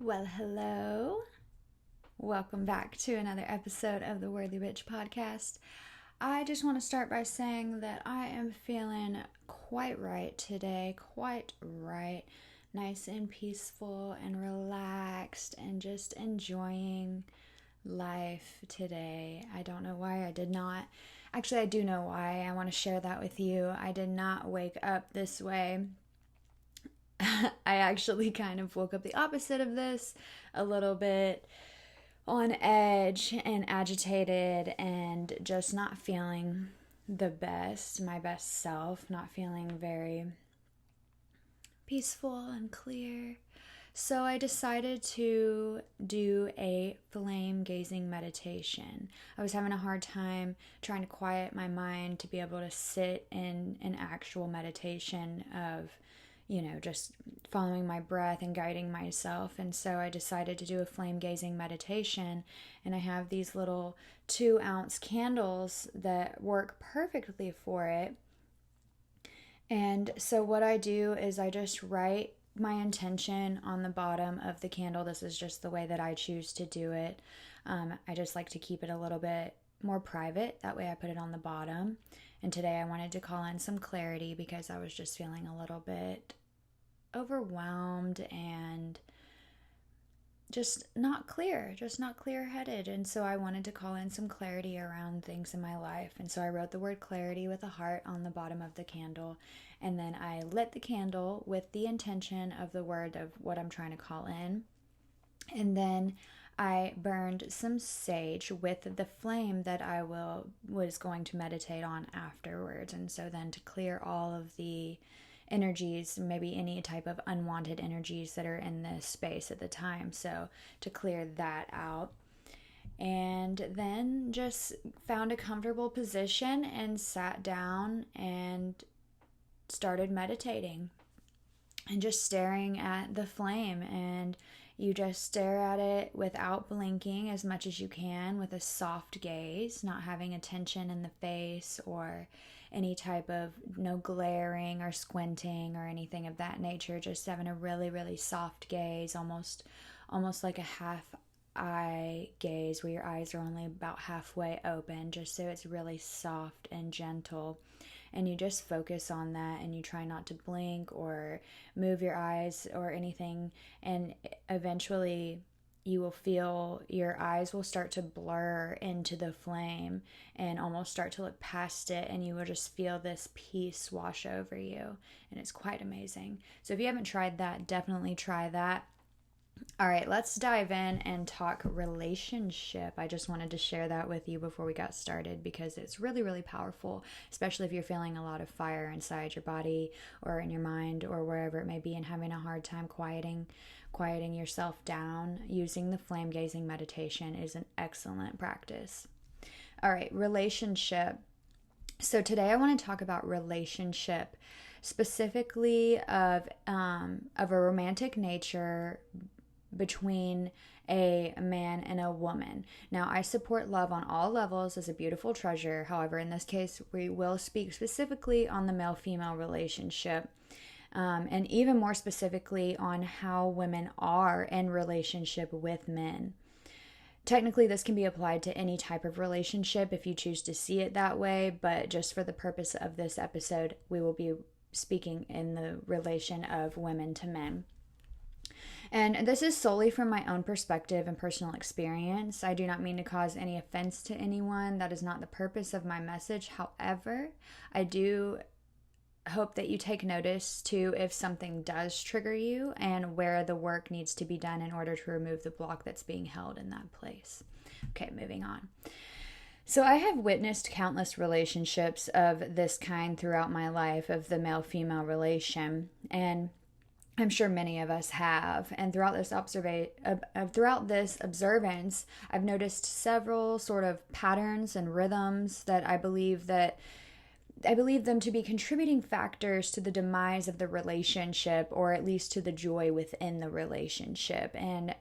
Well, hello. Welcome back to another episode of the Worthy Bitch podcast. I just want to start by saying that I am feeling quite right today, quite right. Nice and peaceful and relaxed and just enjoying life today. I don't know why I did not. Actually, I do know why. I want to share that with you. I did not wake up this way. I actually kind of woke up the opposite of this, a little bit on edge and agitated and just not feeling the best, my best self, not feeling very peaceful and clear. So I decided to do a flame gazing meditation. I was having a hard time trying to quiet my mind to be able to sit in an actual meditation of just following my breath and guiding myself. And so I decided to do a flame gazing meditation. And I have these little 2-ounce candles that work perfectly for it. And so what I do is I just write my intention on the bottom of the candle. This is just the way that I choose to do it. I just like to keep it a little bit more private. That way I put it on the bottom. And today I wanted to call in some clarity because I was just feeling a little bit overwhelmed and just not clear-headed. And so I wanted to call in some clarity around things in my life. And so I wrote the word clarity with a heart on the bottom of the candle. And then I lit the candle with the intention of the word of what I'm trying to call in. And then I burned some sage with the flame that I was going to meditate on afterwards. And so then to clear all of the energies, maybe any type of unwanted energies that are in this space at the time. So to clear that out. And then just found a comfortable position and sat down and started meditating and just staring at the flame. And you just stare at it without blinking as much as you can, with a soft gaze, not having a tension in the face or any type of no glaring or squinting or anything of that nature. Just having a really, really soft gaze, almost like a half eye gaze where your eyes are only about halfway open, just so it's really soft and gentle. And you just focus on that, and you try not to blink or move your eyes or anything. And eventually you will feel your eyes will start to blur into the flame and almost start to look past it, and you will just feel this peace wash over you. And it's quite amazing. So if you haven't tried that, definitely try that. All right, let's dive in and talk relationship. I just wanted to share that with you before we got started because it's really, really powerful, especially if you're feeling a lot of fire inside your body or in your mind or wherever it may be and having a hard time quieting yourself down. Using the flame gazing meditation is an excellent practice. All right, relationship. So today I want to talk about relationship, specifically of a romantic nature between a man and a woman. Now, I support love on all levels as a beautiful treasure. However, in this case, we will speak specifically on the male-female relationship, and even more specifically on how women are in relationship with men. Technically, this can be applied to any type of relationship if you choose to see it that way, but just for the purpose of this episode, we will be speaking in the relation of women to men. And this is solely from my own perspective and personal experience. I do not mean to cause any offense to anyone. That is not the purpose of my message. However, I do hope that you take notice to if something does trigger you and where the work needs to be done in order to remove the block that's being held in that place. Okay, moving on. So I have witnessed countless relationships of this kind throughout my life, of the male-female relation, and I'm sure many of us have. And throughout this observance, I've noticed several sort of patterns and rhythms that I believe them to be contributing factors to the demise of the relationship, or at least to the joy within the relationship. And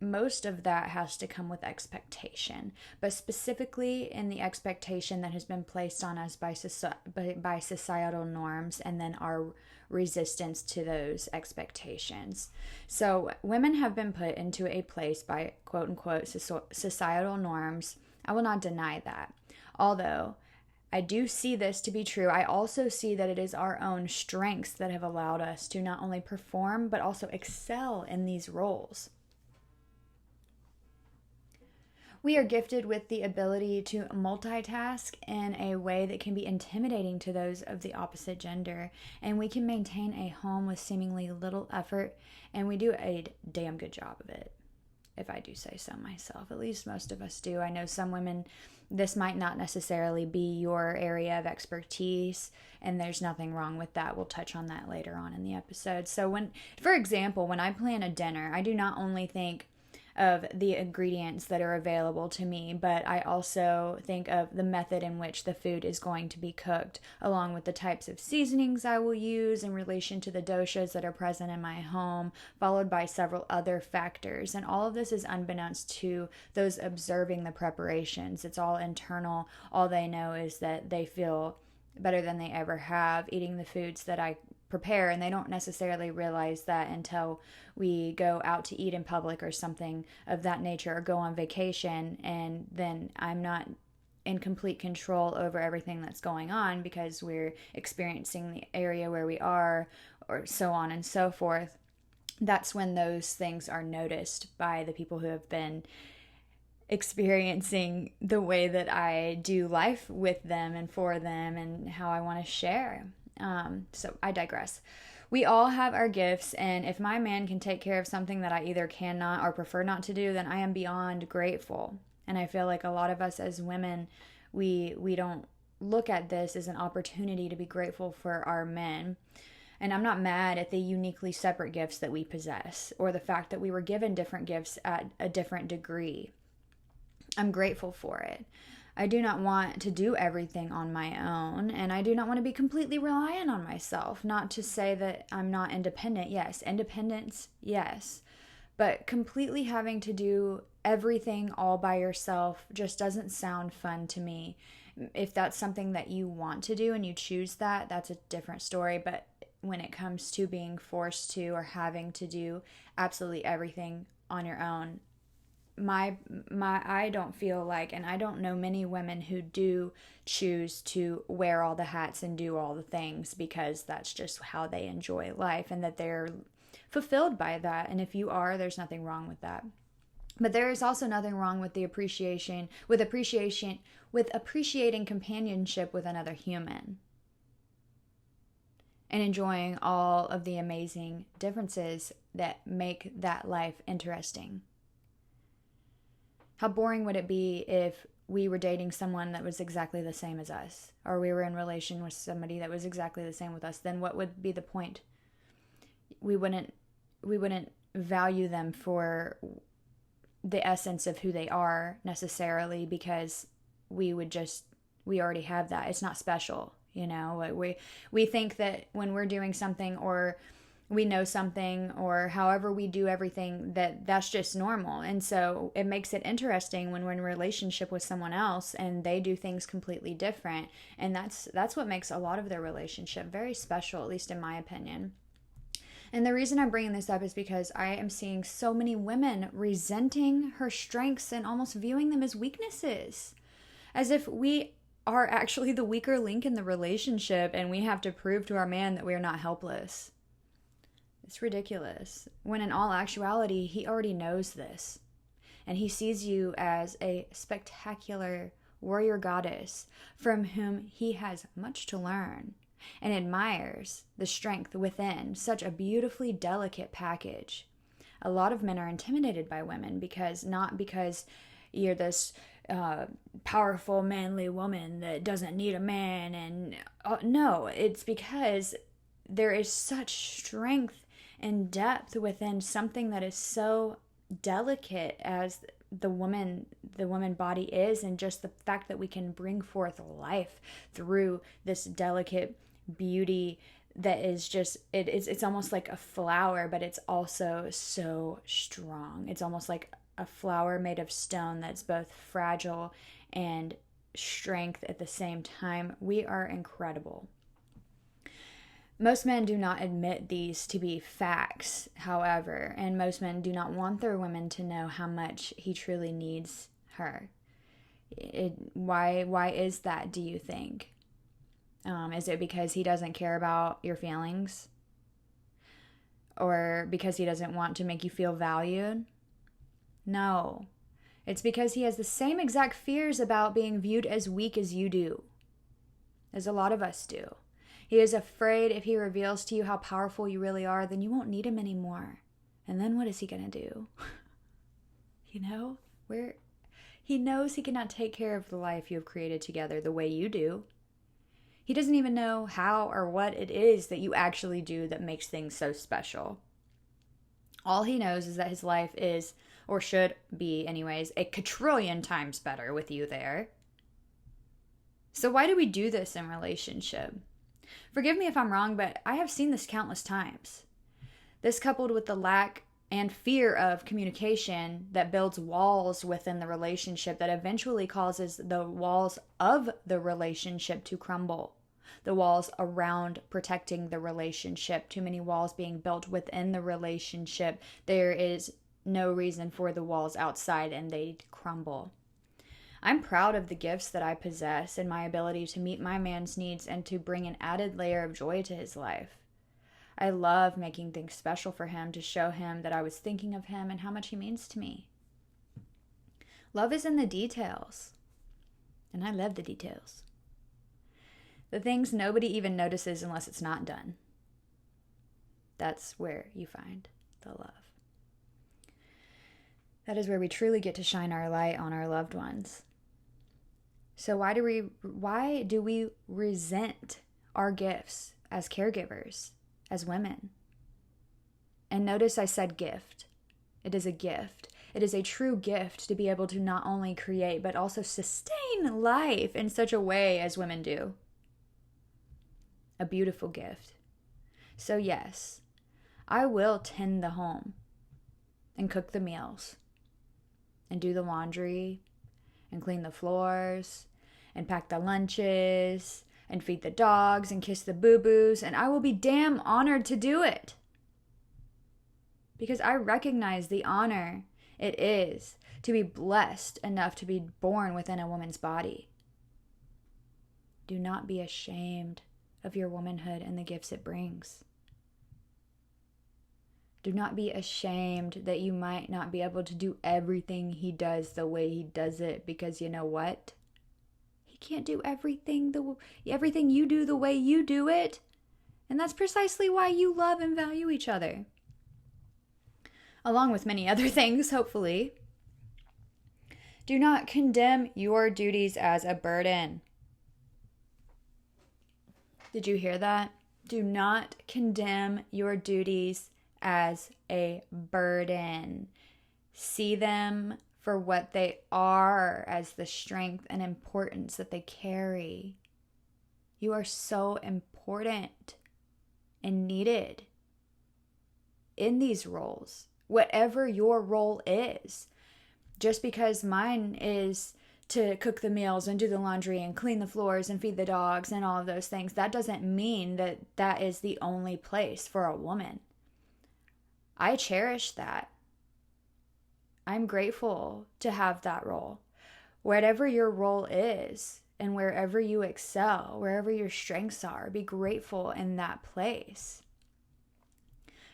most of that has to come with expectation, but specifically in the expectation that has been placed on us by societal norms, and then our resistance to those expectations. So women have been put into a place by quote unquote societal norms. I will not deny that. Although I do see this to be true, I also see that it is our own strengths that have allowed us to not only perform but also excel in these roles. We are gifted with the ability to multitask in a way that can be intimidating to those of the opposite gender, and we can maintain a home with seemingly little effort, and we do a damn good job of it, if I do say so myself. At least most of us do. I know some women, this might not necessarily be your area of expertise, and there's nothing wrong with that. We'll touch on that later on in the episode. So for example, when I plan a dinner, I do not only think of the ingredients that are available to me, but I also think of the method in which the food is going to be cooked, along with the types of seasonings I will use in relation to the doshas that are present in my home, followed by several other factors. And all of this is unbeknownst to those observing the preparations. It's all internal. All they know is that they feel better than they ever have eating the foods that I prepare, and they don't necessarily realize that until we go out to eat in public or something of that nature, or go on vacation, and then I'm not in complete control over everything that's going on because we're experiencing the area where we are, or so on and so forth. That's when those things are noticed by the people who have been experiencing the way that I do life with them and for them, and how I want to share. So I digress. We all have our gifts, and if my man can take care of something that I either cannot or prefer not to do, then I am beyond grateful. And I feel like a lot of us as women, we don't look at this as an opportunity to be grateful for our men. And I'm not mad at the uniquely separate gifts that we possess, or the fact that we were given different gifts at a different degree. I'm grateful for it. I do not want to do everything on my own, and I do not want to be completely reliant on myself. Not to say that I'm not independent. Yes, independence, yes. But completely having to do everything all by yourself just doesn't sound fun to me. If that's something that you want to do and you choose that, that's a different story. But when it comes to being forced to or having to do absolutely everything on your own, I don't feel like, and I don't know many women who do choose to wear all the hats and do all the things because that's just how they enjoy life, and that they're fulfilled by that. And if you are, there's nothing wrong with that. But there is also nothing wrong with appreciating companionship with another human, and enjoying all of the amazing differences that make that life interesting. How boring would it be if we were dating someone that was exactly the same as us, or we were in relation with somebody that was exactly the same with us? Then what would be the point? We wouldn't value them for the essence of who they are necessarily, because we already have that. It's not special, you know. We think that when we're doing something, or we know something, or however we do everything, that's just normal. And so it makes it interesting when we're in a relationship with someone else and they do things completely different. And that's what makes a lot of their relationship very special, at least in my opinion. And the reason I'm bringing this up is because I am seeing so many women resenting her strengths and almost viewing them as weaknesses, as if we are actually the weaker link in the relationship and we have to prove to our man that we are not helpless. It's ridiculous, when in all actuality, he already knows this. And he sees you as a spectacular warrior goddess from whom he has much to learn, and admires the strength within such a beautifully delicate package. A lot of men are intimidated by women not because you're this powerful, manly woman that doesn't need a man. And no, it's because there is such strength and depth within something that is so delicate as the woman body is, and just the fact that we can bring forth life through this delicate beauty that is just, it's almost like a flower, but it's also so strong. It's almost like a flower made of stone that's both fragile and strength at the same time. We are incredible. Most men do not admit these to be facts, however, and most men do not want their women to know how much he truly needs her. Why is that, do you think? Is it because he doesn't care about your feelings? Or because he doesn't want to make you feel valued? No. It's because he has the same exact fears about being viewed as weak as you do, as a lot of us do. He is afraid if he reveals to you how powerful you really are, then you won't need him anymore. And then what is he going to do? He knows he cannot take care of the life you have created together the way you do. He doesn't even know how or what it is that you actually do that makes things so special. All he knows is that his life is, or should be anyways, a quadrillion times better with you there. So why do we do this in relationship? Forgive me if I'm wrong, but I have seen this countless times. This coupled with the lack and fear of communication that builds walls within the relationship that eventually causes the walls of the relationship to crumble. The walls around protecting the relationship, too many walls being built within the relationship. There is no reason for the walls outside and they crumble. I'm proud of the gifts that I possess and my ability to meet my man's needs and to bring an added layer of joy to his life. I love making things special for him to show him that I was thinking of him and how much he means to me. Love is in the details, and I love the details. The things nobody even notices unless it's not done. That's where you find the love. That is where we truly get to shine our light on our loved ones. So why do we resent our gifts as caregivers, as women? And notice I said gift. It is a gift. It is a true gift to be able to not only create, but also sustain life in such a way as women do. A beautiful gift. So yes, I will tend the home and cook the meals and do the laundry and clean the floors and pack the lunches and feed the dogs and kiss the boo-boos, and I will be damn honored to do it. Because I recognize the honor it is to be blessed enough to be born within a woman's body. Do not be ashamed of your womanhood and the gifts it brings. Do not be ashamed that you might not be able to do everything he does the way he does it, because you know what? He can't do everything you do the way you do it. And that's precisely why you love and value each other. Along with many other things, hopefully. Do not condemn your duties as a burden. Did you hear that? Do not condemn your duties as a burden. See them for what they are, as the strength and importance that they carry. You are so important and needed in these roles, whatever your role is. Just because mine is to cook the meals and do the laundry and clean the floors and feed the dogs and all of those things, that doesn't mean that that is the only place for a woman. I cherish that. I'm grateful to have that role. Whatever your role is and wherever you excel, wherever your strengths are, be grateful in that place.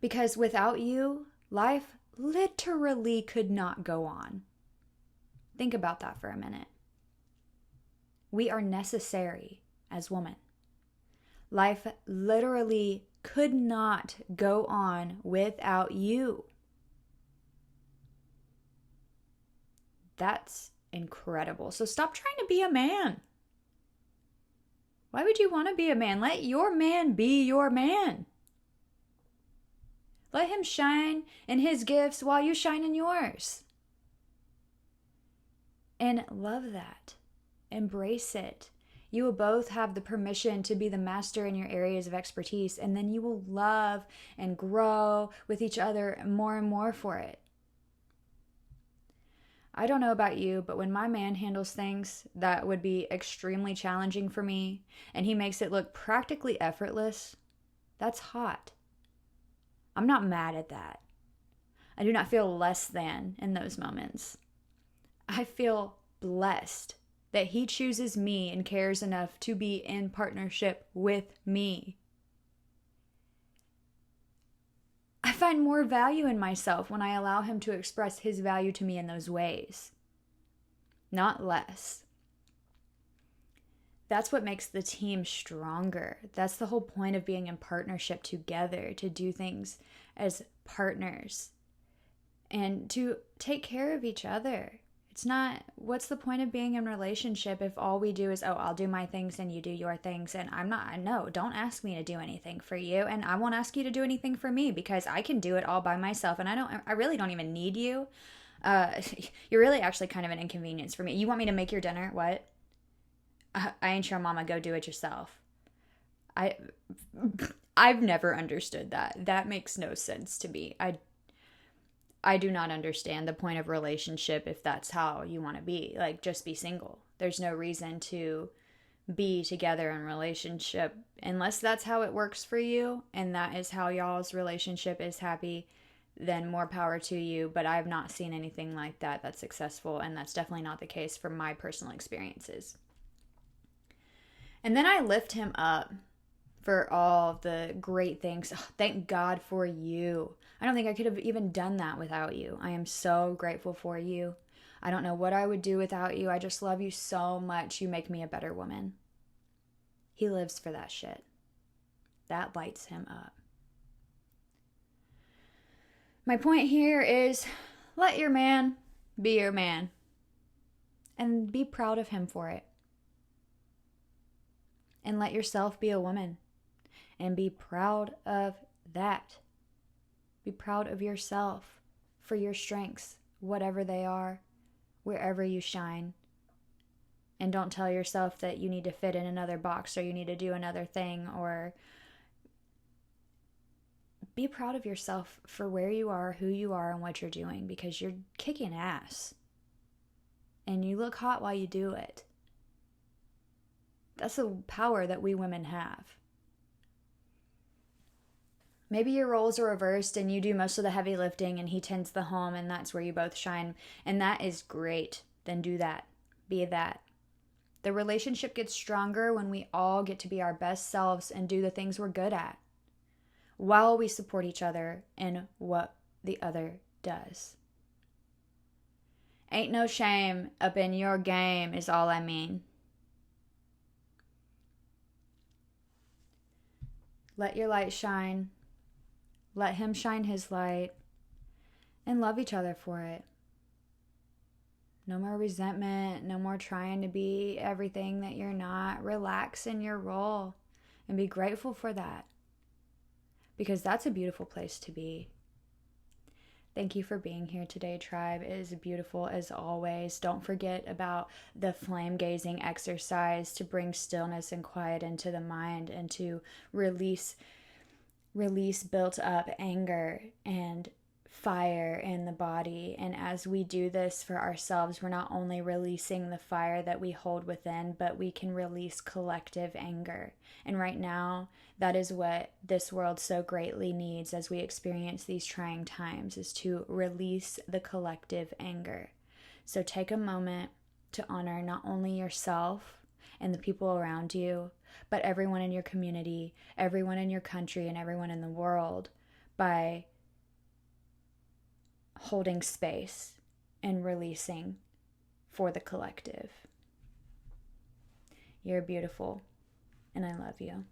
Because without you, life literally could not go on. Think about that for a minute. We are necessary as women. Life literally could not go on without you. That's incredible. So stop trying to be a man. Why would you want to be a man? Let your man be your man. Let him shine in his gifts while you shine in yours. And love that. Embrace it. You will both have the permission to be the master in your areas of expertise, and then you will love and grow with each other more and more for it. I don't know about you, but when my man handles things that would be extremely challenging for me, and he makes it look practically effortless, that's hot. I'm not mad at that. I do not feel less than in those moments. I feel blessed that he chooses me and cares enough to be in partnership with me. I find more value in myself when I allow him to express his value to me in those ways, not less. That's what makes the team stronger. That's the whole point of being in partnership together, to do things as partners and to take care of each other. It's not, what's the point of being in a relationship if all we do is, oh, I'll do my things and you do your things, and no, don't ask me to do anything for you, and I won't ask you to do anything for me because I can do it all by myself, and I really don't even need you. You're really actually kind of an inconvenience for me. You want me to make your dinner? What? I ain't your mama, go do it yourself. I've never understood that. That makes no sense to me. I do not understand the point of relationship if that's how you want to be. Like, just be single. There's no reason to be together in relationship unless that's how it works for you and that is how y'all's relationship is happy. Then more power to you. But I've not seen anything like that that's successful, and that's definitely not the case from my personal experiences. And then I lift him up for all the great things. Oh, thank God for you. I don't think I could have even done that without you. I am so grateful for you. I don't know what I would do without you. I just love you so much. You make me a better woman. He lives for that shit. That lights him up. My point here is, let your man be your man and be proud of him for it. And let yourself be a woman and be proud of that. Be proud of yourself for your strengths, whatever they are, wherever you shine. And don't tell yourself that you need to fit in another box or you need to do another thing, or be proud of yourself for where you are, who you are, and what you're doing, because you're kicking ass. And you look hot while you do it. That's the power that we women have. Maybe your roles are reversed and you do most of the heavy lifting and he tends the home, and that's where you both shine. And that is great. Then do that. Be that. The relationship gets stronger when we all get to be our best selves and do the things we're good at, while we support each other in what the other does. Ain't no shame up in your game is all I mean. Let your light shine. Let him shine his light. And love each other for it. No more resentment. No more trying to be everything that you're not. Relax in your role and be grateful for that. Because that's a beautiful place to be. Thank you for being here today, tribe. It is beautiful as always. Don't forget about the flame gazing exercise to bring stillness and quiet into the mind and to release built up anger and fire in the body. And as we do this for ourselves, we're not only releasing the fire that we hold within, but we can release collective anger. And right now, that is what this world so greatly needs as we experience these trying times, is to release the collective anger. So take a moment to honor not only yourself and the people around you, but everyone in your community, everyone in your country, and everyone in the world by holding space and releasing for the collective. You're beautiful, and I love you.